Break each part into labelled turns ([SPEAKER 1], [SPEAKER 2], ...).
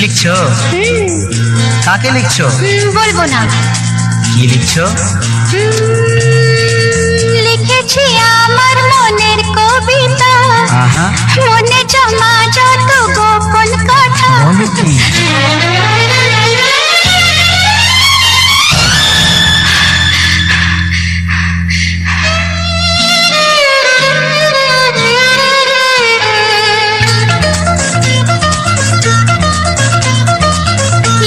[SPEAKER 1] লিখছো? কাকে লিখছো?
[SPEAKER 2] বলবো না।
[SPEAKER 1] কি লিখছো?
[SPEAKER 2] লিখেছি আমার মনের কবিতা,
[SPEAKER 1] আহা,
[SPEAKER 2] মনে জমা যত গোপন কথা।
[SPEAKER 1] বলো কি?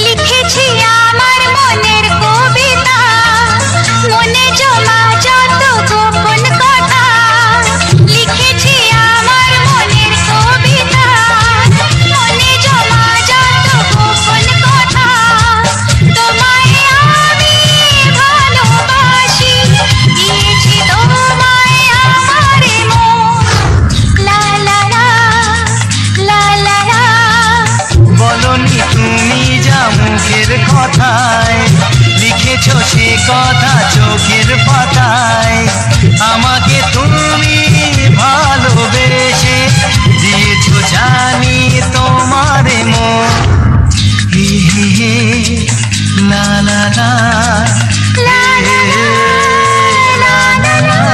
[SPEAKER 2] লিখেছি আমার মনের কবিতা, মনে জমা যত গোপন কথা। লিখেছি আমার মনের কবিতা, মনে জমা যত গোপন কথা। তোমায় আমি ভালোবাসি, দিয়েছি তোমায় আমার মন। লা লা লা, লা লা লা।
[SPEAKER 1] বলনি তুমি যা মুখের কথায়, লিখেছো সে কথা চোখের পাতায়। আমাকে তুমি ভালোবেসে দিয়েছো জানি তোমার মন। হে হে হে, লা লা লা,
[SPEAKER 2] লা লা লা, লা লা লা।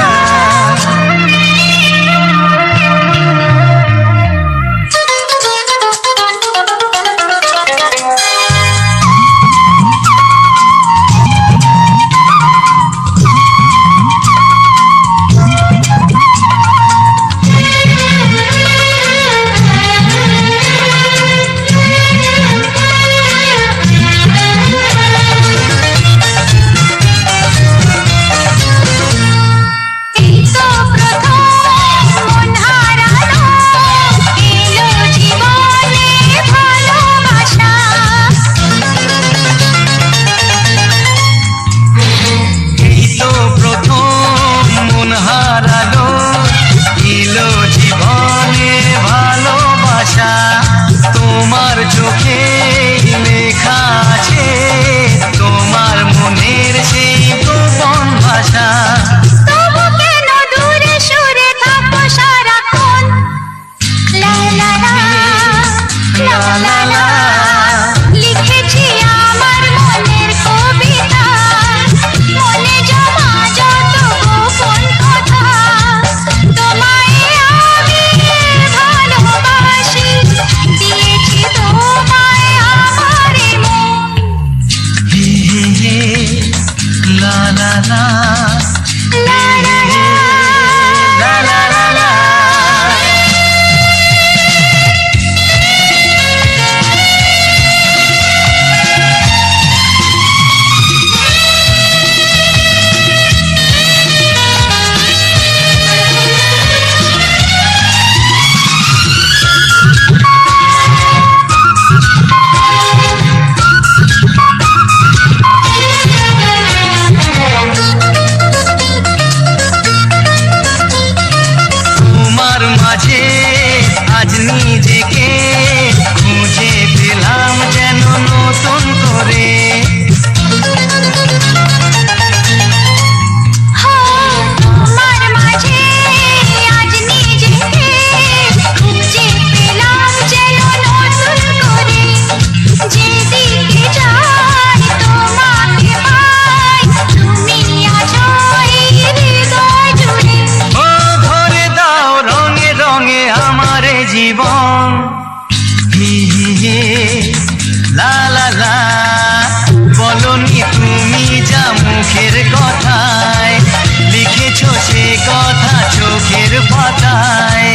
[SPEAKER 2] এই তো প্রথম মন হারালো, এলো জীবনে ভালোবাসা।
[SPEAKER 1] এই তো প্রথম মন হারালো, এলো জীবনে ভালোবাসা। তোমার চোখে লেখা আছে তোমার মনের সেই গোপন ভাষা।
[SPEAKER 2] তবু কেন দূরে সরে থাকো সারাক্ষণ? লা লা লা, লা লা লা। লিখেছি আমার মনের কবিতা, মনে জমা যত গোপন কথা। তোমায় আমি ভালোবাসি, দিয়েছি তোমায় আমার মন।
[SPEAKER 1] হে হে হে, লা লা লা,
[SPEAKER 2] লা লা লা,
[SPEAKER 1] লা লা লা লা। তোমার মাঝে আজ নিজেকে খুঁজে পেলাম যেন নতুন করে।
[SPEAKER 2] তোমার মাঝে আজ নিজেকে খুঁজে পেলাম যেন নতুন করে। যেদিকে যাই তোমাকে পাই, তুমি আছো এই হৃদয় জুড়ে।
[SPEAKER 1] ও ধরে দাও রঙে রঙে আমার জীবন। হে হে হে, লা লা লা। বলনি তুমি যা মুখের কথায়, লিখেছো সে কথা চোখের পাতায়।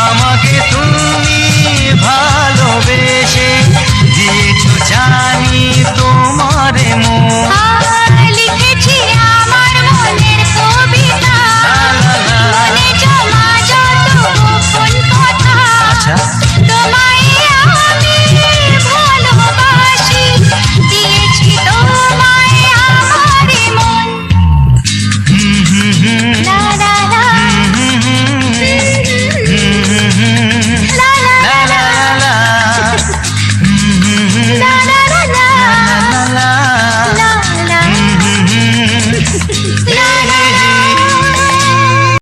[SPEAKER 1] আমাকে তুমি ভালোবেসে দিয়েছো জানি তোমার মন।
[SPEAKER 2] লিখেছি আমার মনের কবিতা,
[SPEAKER 1] লা লা লা।
[SPEAKER 2] মনে জমা যত গোপন কথা।
[SPEAKER 1] আচ্ছা,
[SPEAKER 2] তোমায় আমি ভালোবাসি, দিয়েছি তোমায় আমার মন। লা লা লা,
[SPEAKER 1] হুম হুম হুম, হুম হুম হুম।